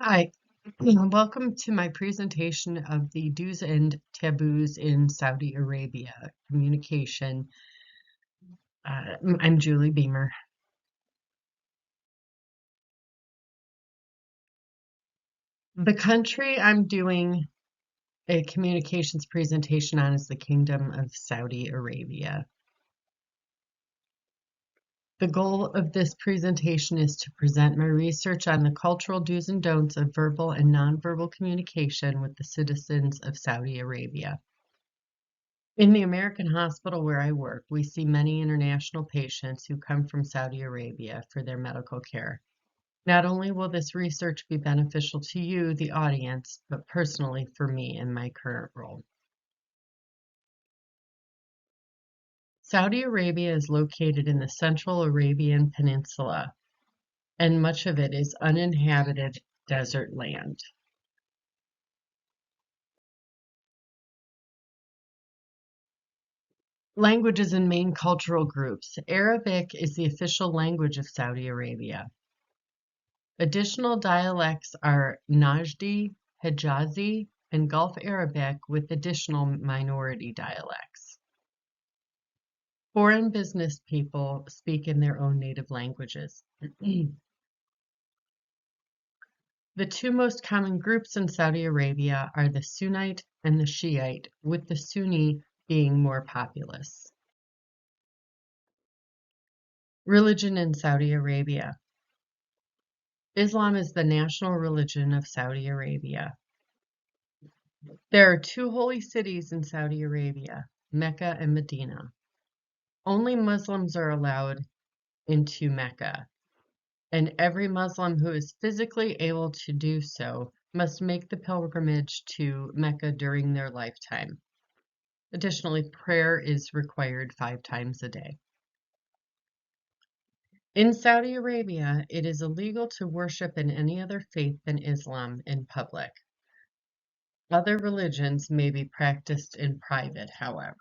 Hi, welcome to my presentation of the do's and taboos in Saudi Arabia communication. I'm Julie Beamer. The country I'm doing a communications presentation on is the Kingdom of Saudi Arabia. The goal of this presentation is to present my research on the cultural do's and don'ts of verbal and nonverbal communication with the citizens of Saudi Arabia. In the American hospital where I work, we see many international patients who come from Saudi Arabia for their medical care. Not only will this research be beneficial to you, the audience, but personally for me in my current role. Saudi Arabia is located in the Central Arabian Peninsula, and much of it is uninhabited desert land. Languages and main cultural groups. Arabic is the official language of Saudi Arabia. Additional dialects are Najdi, Hijazi, and Gulf Arabic with additional minority dialects. Foreign business people speak in their own native languages. The two most common groups in Saudi Arabia are the Sunnite and the Shiite, with the Sunni being more populous. Religion in Saudi Arabia. Islam is the national religion of Saudi Arabia. There are two holy cities in Saudi Arabia, Mecca and Medina. Only Muslims are allowed into Mecca, and every Muslim who is physically able to do so must make the pilgrimage to Mecca during their lifetime. Additionally, prayer is required 5 times a day. In Saudi Arabia, it is illegal to worship in any other faith than Islam in public. Other religions may be practiced in private, however.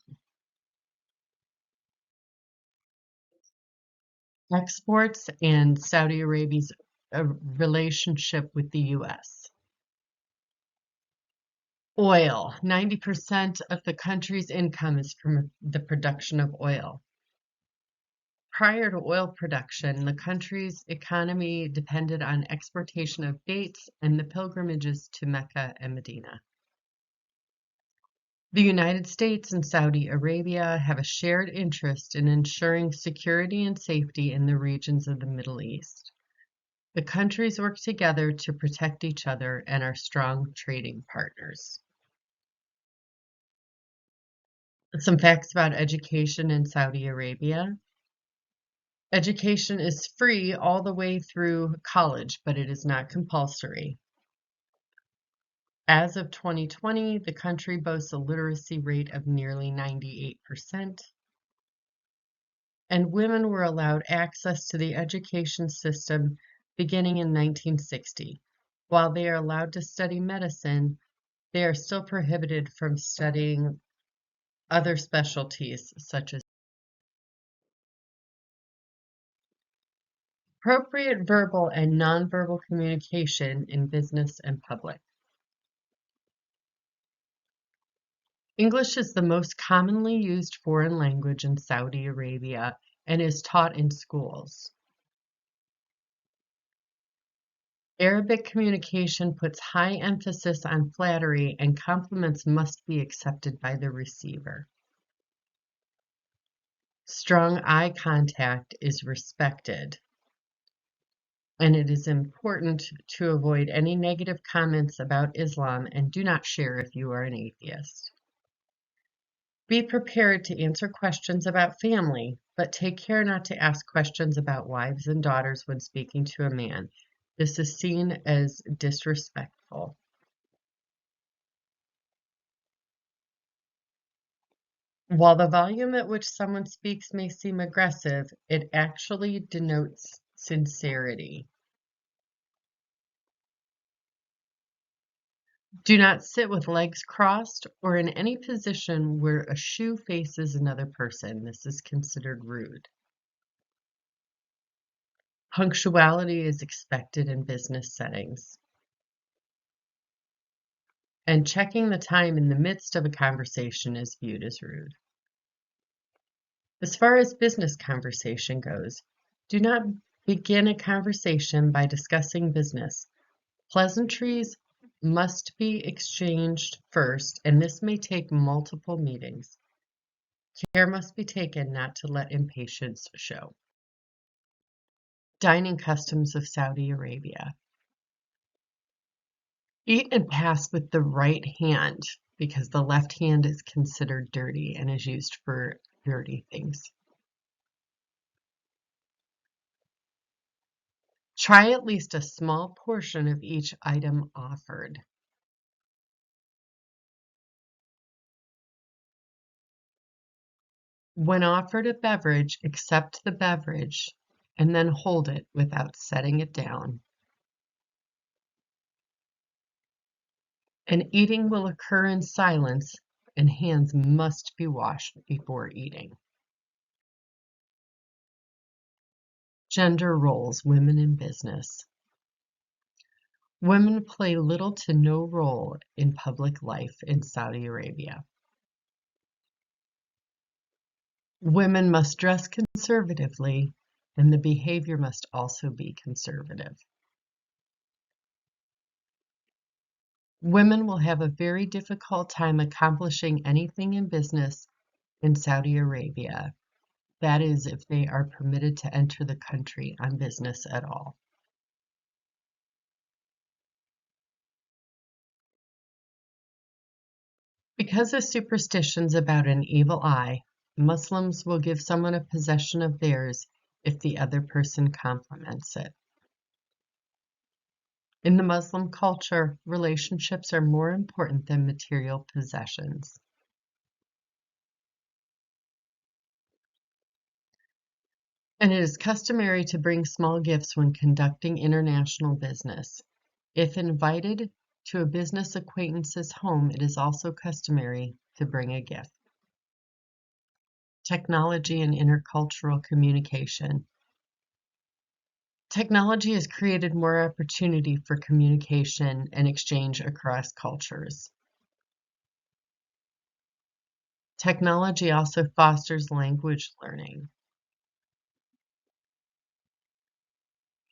Exports and Saudi Arabia's relationship with the U.S. Oil. 90% of the country's income is from the production of oil. Prior to oil production, the country's economy depended on exportation of dates and the pilgrimages to Mecca and Medina. The United States and Saudi Arabia have a shared interest in ensuring security and safety in the regions of the Middle East. The countries work together to protect each other and are strong trading partners. Some facts about education in Saudi Arabia. Education is free all the way through college, but it is not compulsory. As of 2020, the country boasts a literacy rate of nearly 98%, and women were allowed access to the education system beginning in 1960. While they are allowed to study medicine, they are still prohibited from studying other specialties such as appropriate verbal and nonverbal communication in business and public. English is the most commonly used foreign language in Saudi Arabia and is taught in schools. Arabic communication puts high emphasis on flattery, and compliments must be accepted by the receiver. Strong eye contact is respected, and it is important to avoid any negative comments about Islam and do not share if you are an atheist. Be prepared to answer questions about family, but take care not to ask questions about wives and daughters when speaking to a man. This is seen as disrespectful. While the volume at which someone speaks may seem aggressive, it actually denotes sincerity. Do not sit with legs crossed or in any position where a shoe faces another person. This is considered rude. Punctuality is expected in business settings. and checking the time in the midst of a conversation is viewed as rude. As far as business conversation goes, do not begin a conversation by discussing business. Pleasantries must be exchanged first, and this may take multiple meetings. Care must be taken not to let impatience show. Dining customs of Saudi Arabia. Eat and pass with the right hand because the left hand is considered dirty and is used for dirty things. Try at least a small portion of each item offered. When offered a beverage, accept the beverage and then hold it without setting it down. And eating will occur in silence, and hands must be washed before eating. Gender roles, women in business. Women play little to no role in public life in Saudi Arabia. Women must dress conservatively, and the behavior must also be conservative. Women will have a very difficult time accomplishing anything in business in Saudi Arabia. That is, if they are permitted to enter the country on business at all. Because of superstitions about an evil eye, Muslims will give someone a possession of theirs if the other person compliments it. In the Muslim culture, relationships are more important than material possessions. And it is customary to bring small gifts when conducting international business. If invited to a business acquaintance's home, it is also customary to bring a gift. Technology and intercultural communication. Technology has created more opportunity for communication and exchange across cultures. Technology also fosters language learning.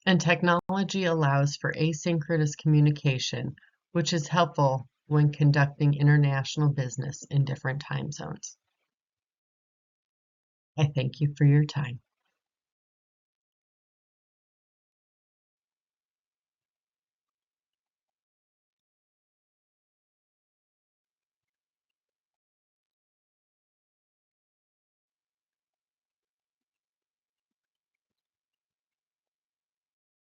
And technology allows for asynchronous communication, which is helpful when conducting international business in different time zones. I thank you for your time.